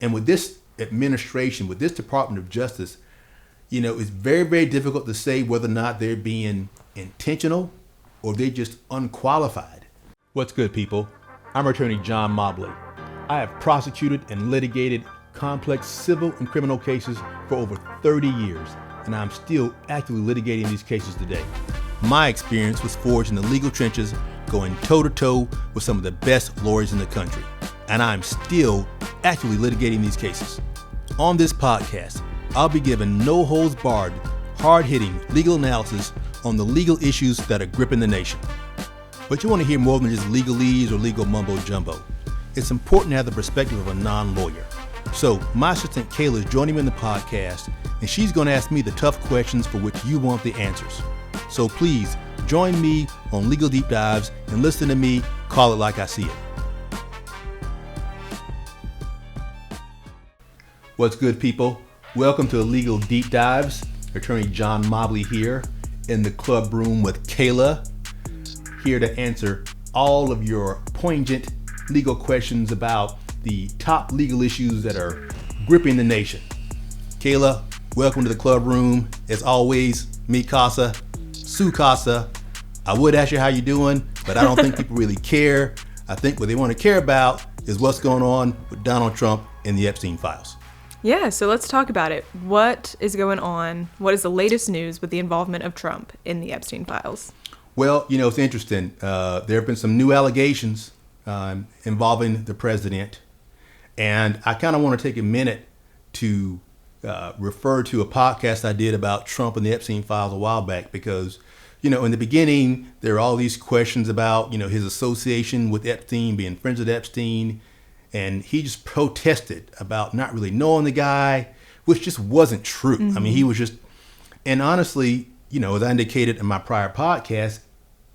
And with this administration, with this Department of Justice, it's very, very difficult to say whether or not they're being intentional or they're just unqualified. What's good, people? I'm attorney John Mobley. I have prosecuted and litigated complex civil and criminal cases for over 30 years, and I'm still actively litigating these cases today. My experience was forged in the legal trenches, going toe-to-toe with some of the best lawyers in the country, and I'm still actively litigating these cases. On this podcast, I'll be giving no-holds-barred, hard-hitting legal analysis on the legal issues that are gripping the nation. But you want to hear more than just legalese or legal mumbo-jumbo. It's important to have the perspective of a non-lawyer. So my assistant Kayla is joining me in the podcast, and she's going to ask me the tough questions for which you want the answers. So please join me on Legal Deep Dives and listen to me call it like I see it. What's good, people? Welcome to Legal Deep Dives. Attorney John Mobley here in the club room with Kayla, here to answer all of your poignant legal questions about the top legal issues that are gripping the nation. Kayla, welcome to the club room. As always, mi casa, su casa. I would ask you how you're doing, but I don't think people really care. I think what they want to care about is what's going on with Donald Trump and the Epstein files. Yeah, so let's talk about it. What is going on? What is the latest news with the involvement of Trump in the Epstein files? Well, it's interesting. There have been some new allegations involving the president. And I kind of want to take a minute to refer to a podcast I did about Trump and the Epstein files a while back because, in the beginning, there are all these questions about, his association with Epstein, being friends with Epstein. And he just protested about not really knowing the guy, which just wasn't true. Mm-hmm. I mean, he was just, and honestly, as I indicated in my prior podcast,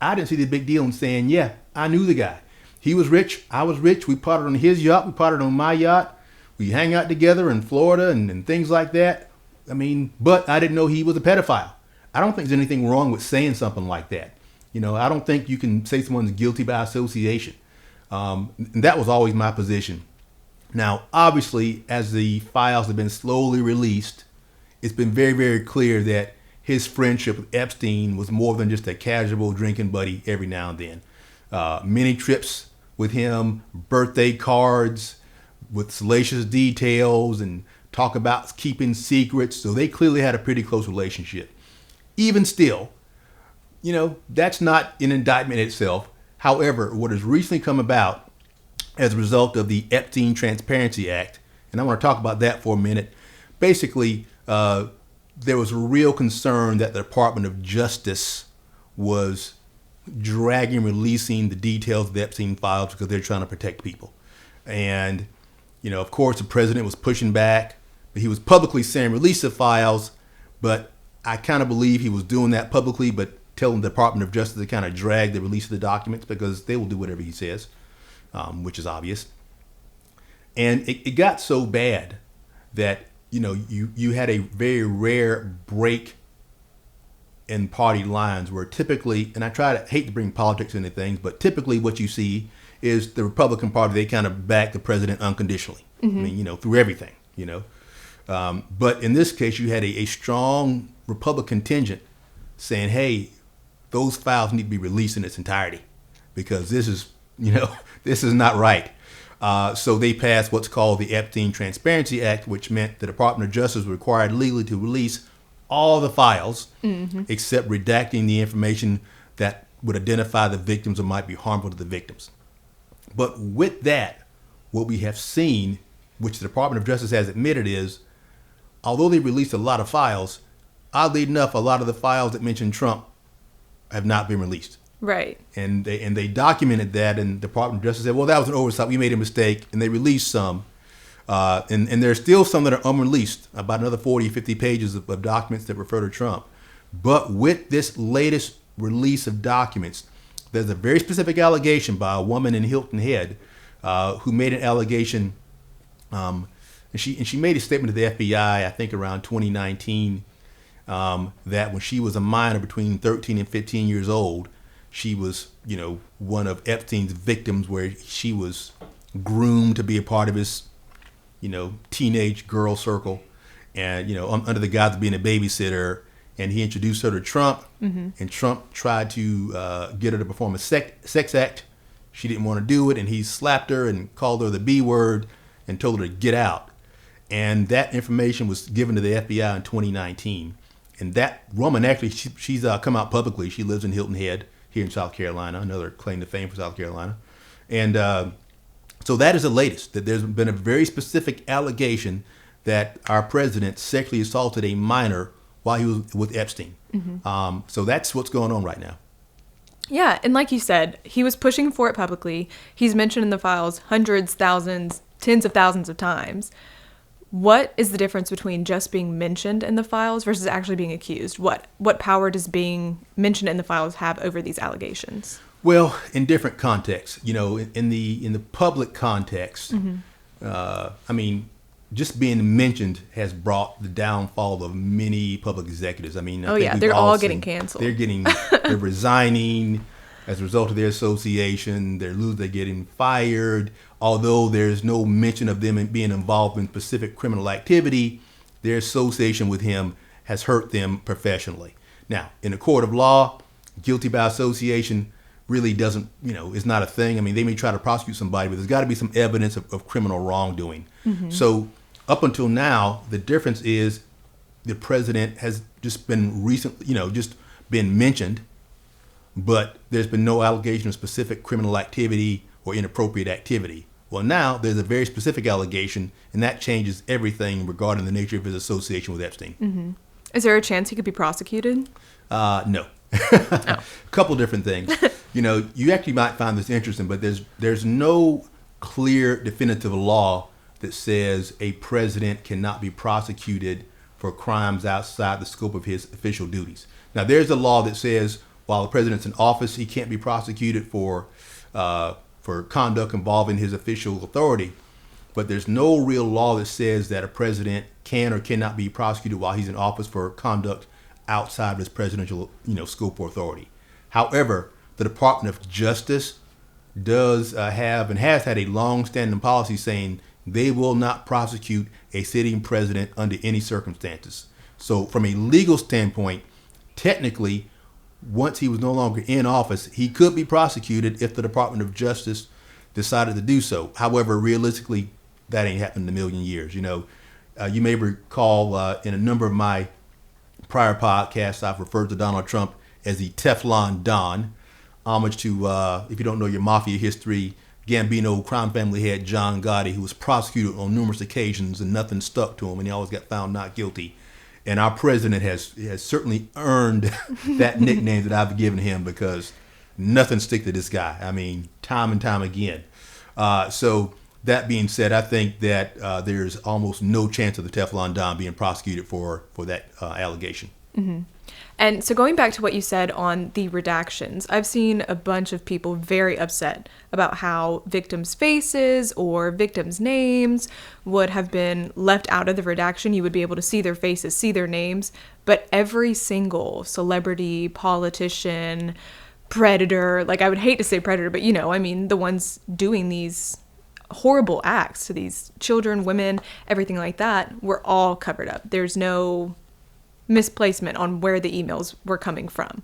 I didn't see the big deal in saying, yeah, I knew the guy. He was rich. I was rich. We partied on his yacht. We partied on my yacht. We hang out together in Florida and things like that. I mean, but I didn't know he was a pedophile. I don't think there's anything wrong with saying something like that. I don't think you can say someone's guilty by association. And that was always my position. Now, obviously, as the files have been slowly released, it's been very, very clear that his friendship with Epstein was more than just a casual drinking buddy every now and then. Many trips with him, birthday cards with salacious details and talk about keeping secrets. So they clearly had a pretty close relationship. Even still, that's not an indictment itself. However, what has recently come about as a result of the Epstein Transparency Act, and I want to talk about that for a minute. Basically, there was a real concern that the Department of Justice was releasing the details of the Epstein files because they're trying to protect people. And, of course, the president was pushing back. But he was publicly saying release the files, but I kind of believe he was doing that publicly, but telling the Department of Justice to kind of drag the release of the documents because they will do whatever he says, which is obvious. And it got so bad that, you had a very rare break in party lines where typically, and hate to bring politics into things, but typically what you see is the Republican Party, they kind of back the president unconditionally. Mm-hmm. I mean, through everything, But in this case, you had a strong Republican contingent saying, hey, those files need to be released in its entirety because this is, this is not right. So they passed what's called the Epstein Transparency Act, which meant the Department of Justice was required legally to release all the files, mm-hmm. except redacting the information that would identify the victims or might be harmful to the victims. But with that, what we have seen, which the Department of Justice has admitted is, although they released a lot of files, oddly enough, a lot of the files that mention Trump have not been released. Right. And they documented that, and the Department of Justice said, well, that was an oversight. We made a mistake, and they released some. And there's still some that are unreleased, about another 40, 50 pages of documents that refer to Trump. But with this latest release of documents, there's a very specific allegation by a woman in Hilton Head who made an allegation, and she made a statement to the FBI, I think around 2019, that when she was a minor between 13 and 15 years old, she was, one of Epstein's victims where she was groomed to be a part of his teenage girl circle, and under the guise of being a babysitter, and he introduced her to Trump, and Trump tried to get her to perform a sex act. She didn't want to do it, and he slapped her and called her the B word and told her to get out. And that information was given to the FBI in 2019. And that woman actually, she's come out publicly. She lives in Hilton Head here in South Carolina, another claim to fame for South Carolina. And so that is the latest, that there's been a very specific allegation that our president sexually assaulted a minor while he was with Epstein. So that's what's going on right now. Yeah, and like you said, he was pushing for it publicly. He's mentioned in the files hundreds, thousands, tens of thousands of times. What is the difference between just being mentioned in the files versus actually being accused? What power does being mentioned in the files have over these allegations? Well, in different contexts, in the public context, just being mentioned has brought the downfall of many public executives. I think they're all getting canceled. They're resigning as a result of their association. They're getting fired. Although there's no mention of them being involved in specific criminal activity, their association with him has hurt them professionally. Now, in a court of law, guilty by association really doesn't, is not a thing. They may try to prosecute somebody, but there's got to be some evidence of criminal wrongdoing. So up until now, the difference is the president has just been recently, just been mentioned, but there's been no allegation of specific criminal activity or inappropriate activity. Well, now there's a very specific allegation, and that changes everything regarding the nature of his association with Epstein. Is there a chance he could be prosecuted? No. A couple different things. You actually might find this interesting, but there's no clear definitive law that says a president cannot be prosecuted for crimes outside the scope of his official duties. Now, there's a law that says while the president's in office, he can't be prosecuted for conduct involving his official authority. But there's no real law that says that a president can or cannot be prosecuted while he's in office for conduct outside of his presidential, scope or authority. However, the Department of Justice does have and has had a long-standing policy saying they will not prosecute a sitting president under any circumstances. So from a legal standpoint, technically, once he was no longer in office, he could be prosecuted if the Department of Justice decided to do so. However, realistically, that ain't happened in a million years. You may recall in a number of my prior podcasts, I've referred to Donald Trump as the Teflon Don, homage to, if you don't know your mafia history, Gambino crime family head John Gotti, who was prosecuted on numerous occasions and nothing stuck to him, and he always got found not guilty. And our president has certainly earned that nickname that I've given him, because nothing stick to this guy. Time and time again. So that being said, I think that there's almost no chance of the Teflon Don being prosecuted for that allegation. And so going back to what you said on the redactions, I've seen a bunch of people very upset about how victims' faces or victims' names would have been left out of the redaction. You would be able to see their faces, see their names, but every single celebrity, politician, predator, I would hate to say predator, but the ones doing these horrible acts to these children, women, everything like that, were all covered up. There's no misplacement on where the emails were coming from.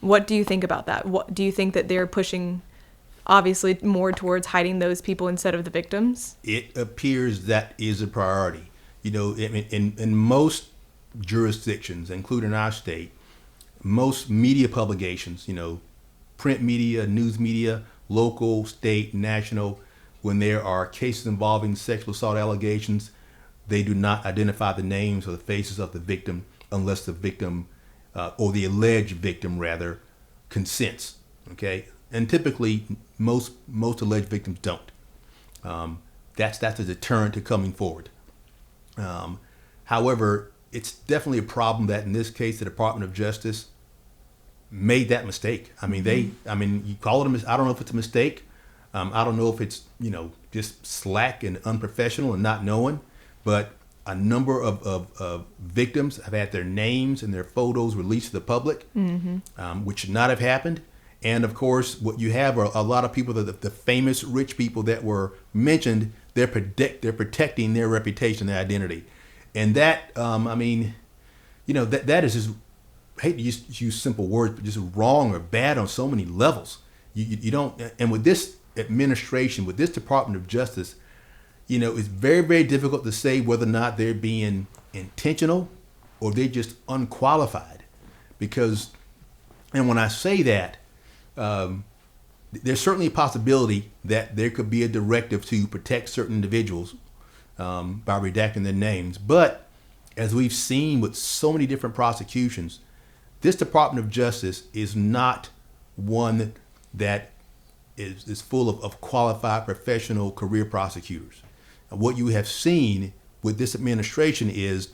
What do you think about that? What do you think that they're pushing, obviously, more towards hiding those people instead of the victims? It appears that is a priority. In most jurisdictions, including our state, most media publications, print media, news media, local, state, national, when there are cases involving sexual assault allegations, they do not identify the names or the faces of the victim unless the victim, or the alleged victim rather, consents. Okay, and typically most alleged victims don't. That's a deterrent to coming forward. However, it's definitely a problem that in this case the Department of Justice made that mistake. You call it I don't know if it's a mistake. I don't know if it's just slack and unprofessional and not knowing, but a number of victims have had their names and their photos released to the public, which should not have happened. And of course, what you have are a lot of people, the famous rich people that were mentioned, they're protecting their reputation, their identity, and that that is just, I hate to use simple words, but just wrong or bad on so many levels. You don't, and with this administration, with this Department of Justice, it's very, very difficult to say whether or not they're being intentional or they're just unqualified. Because, and when I say that, there's certainly a possibility that there could be a directive to protect certain individuals by redacting their names. But as we've seen with so many different prosecutions, this Department of Justice is not one that is full of qualified professional career prosecutors. And what you have seen with this administration is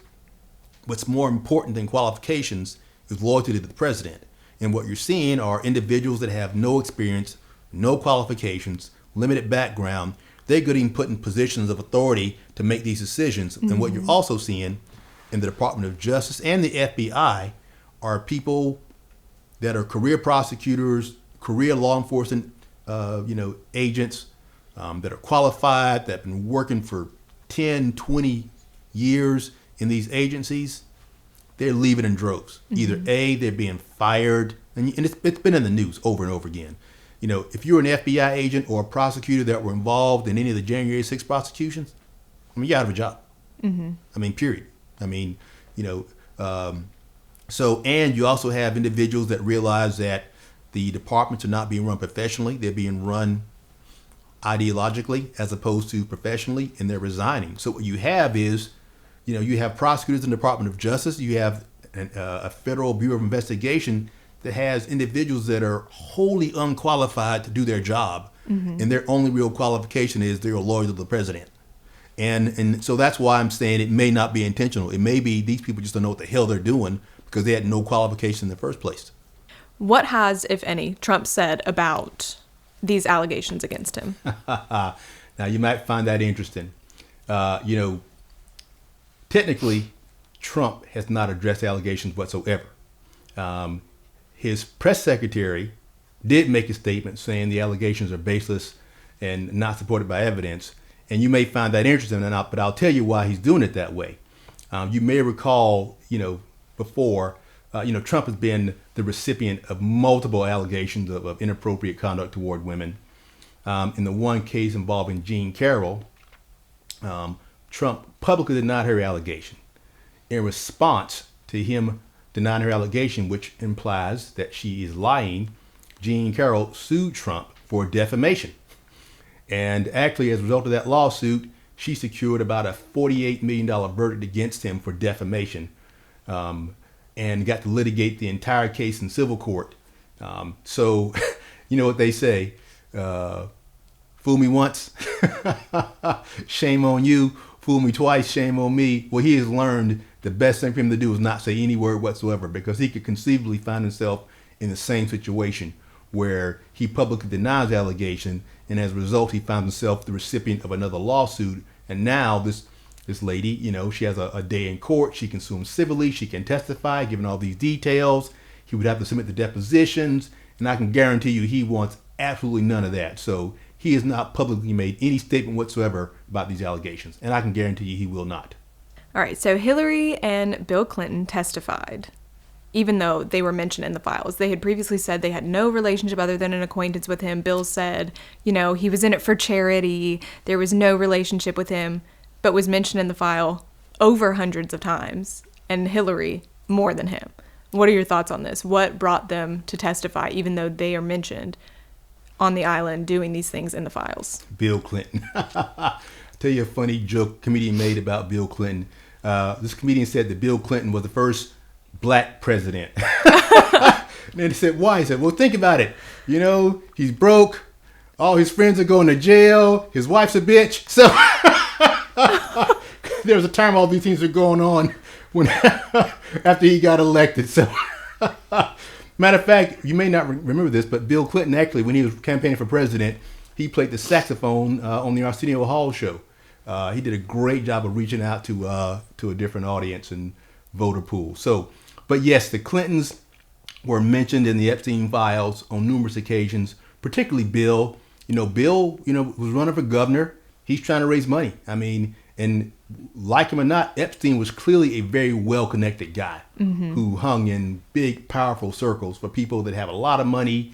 what's more important than qualifications is loyalty to the president. And what you're seeing are individuals that have no experience, no qualifications, limited background. They're getting put in positions of authority to make these decisions. Mm-hmm. And what you're also seeing in the Department of Justice and the FBI are people that are career prosecutors, career law enforcement agents that are qualified, that have been working for 10, 20 years in these agencies. They're leaving in droves. Mm-hmm. Either A, they're being fired, and it's been in the news over and over again. If you're an FBI agent or a prosecutor that were involved in any of the January 6th prosecutions, you're out of a job. Mm-hmm. Period. So, and you also have individuals that realize that the departments are not being run professionally. They're being run ideologically as opposed to professionally, and they're resigning. So what you have is, you have prosecutors in the Department of Justice. You have a Federal Bureau of Investigation that has individuals that are wholly unqualified to do their job. Mm-hmm. And their only real qualification is they're loyal to the president. And so that's why I'm saying it may not be intentional. It may be these people just don't know what the hell they're doing because they had no qualification in the first place. What has, if any, Trump said about these allegations against him? Now, you might find that interesting. Technically, Trump has not addressed allegations whatsoever. His press secretary did make a statement saying the allegations are baseless and not supported by evidence. And you may find that interesting, but I'll tell you why he's doing it that way. You may recall, before, Trump has been the recipient of multiple allegations of inappropriate conduct toward women. In the one case involving Jean Carroll, Trump publicly denied her allegation. In response to him denying her allegation, which implies that she is lying, Jean Carroll sued Trump for defamation. And actually, as a result of that lawsuit, she secured about a $48 million verdict against him for defamation, and got to litigate the entire case in civil court. So, you know what they say, fool me once, shame on you. Fool me twice, shame on me. Well, he has learned the best thing for him to do is not say any word whatsoever, because he could conceivably find himself in the same situation where he publicly denies the allegation, and as a result, he found himself the recipient of another lawsuit. And now this lady, she has a day in court. She can sue him civilly. She can testify, given all these details. He would have to submit the depositions, and I can guarantee you he wants absolutely none of that. So he has not publicly made any statement whatsoever about these allegations, and I can guarantee you he will not. All right, so Hillary and Bill Clinton testified, even though they were mentioned in the files. They had previously said they had no relationship other than an acquaintance with him. Bill said, he was in it for charity. There was no relationship with him, but was mentioned in the file over hundreds of times, and Hillary more than him. What are your thoughts on this? What brought them to testify, even though they are mentioned on the island doing these things in the files? Bill Clinton. I'll tell you a funny joke a comedian made about Bill Clinton. This comedian said that Bill Clinton was the first black president. And then he said, why? He said, well, think about it. He's broke. All his friends are going to jail. His wife's a bitch. So there was a time all these things were going on when after he got elected. So matter of fact, you may not remember this, but Bill Clinton actually, when he was campaigning for president, he played the saxophone on the Arsenio Hall show. He did a great job of reaching out to a different audience and voter pool. So, but yes, the Clintons were mentioned in the Epstein files on numerous occasions, particularly Bill. Bill, was running for governor. He's trying to raise money. I mean, and like him or not, Epstein was clearly a very well-connected guy who hung in big, powerful circles for people that have a lot of money.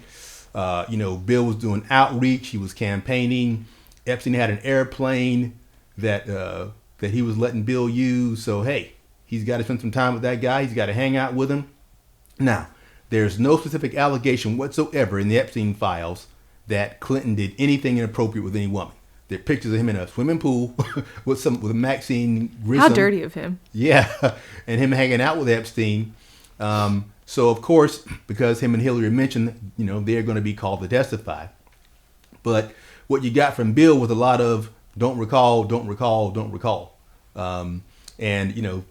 Bill was doing outreach. He was campaigning. Epstein had an airplane that he was letting Bill use. So, hey, he's got to spend some time with that guy. He's got to hang out with him. Now, there's no specific allegation whatsoever in the Epstein files that Clinton did anything inappropriate with any woman. There are pictures of him in a swimming pool with Maxine Grissom. How dirty of him. Yeah, and him hanging out with Epstein. So, of course, because him and Hillary mentioned, they're going to be called to testify. But what you got from Bill was a lot of don't recall. And,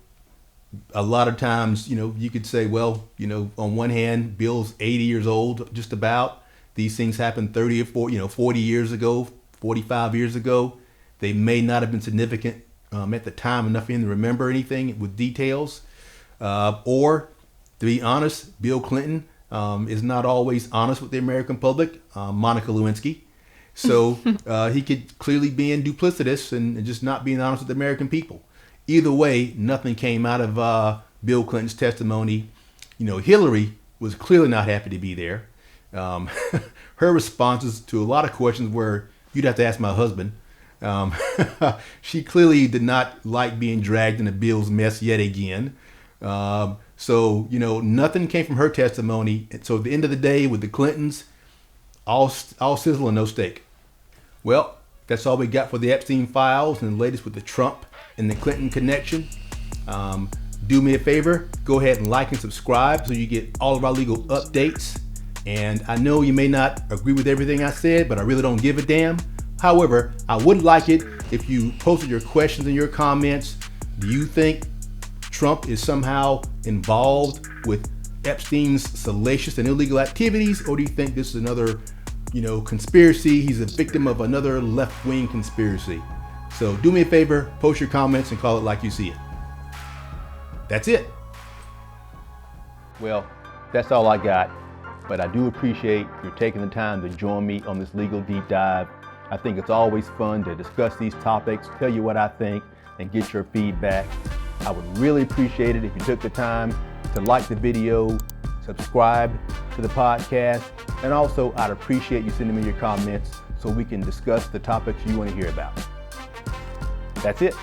a lot of times, you could say, well, on one hand, Bill's 80 years old, just about. These things happened 30 or 40 years ago, 45 years ago. They may not have been significant at the time enough for him to remember anything with details. Or, to be honest, Bill Clinton is not always honest with the American public, Monica Lewinsky. So he could clearly be in duplicitous and just not being honest with the American people. Either way, nothing came out of Bill Clinton's testimony. Hillary was clearly not happy to be there. Her responses to a lot of questions were, you'd have to ask my husband. She clearly did not like being dragged into Bill's mess yet again. So, nothing came from her testimony. And so at the end of the day, with the Clintons, all sizzle and no steak. Well, that's all we got for the Epstein files and the latest with the Trump and the Clinton connection. Do me a favor, go ahead and like and subscribe so you get all of our legal updates. And I know you may not agree with everything I said, but I really don't give a damn. However, I would like it if you posted your questions and your comments. Do you think Trump is somehow involved with Epstein's salacious and illegal activities? Or do you think this is another, conspiracy? He's a victim of another left-wing conspiracy. So do me a favor, post your comments and call it like you see it. That's it. Well, that's all I got. But I do appreciate you taking the time to join me on this legal deep dive. I think it's always fun to discuss these topics, tell you what I think, and get your feedback. I would really appreciate it if you took the time to like the video, subscribe to the podcast, and also I'd appreciate you sending me your comments so we can discuss the topics you want to hear about. That's it.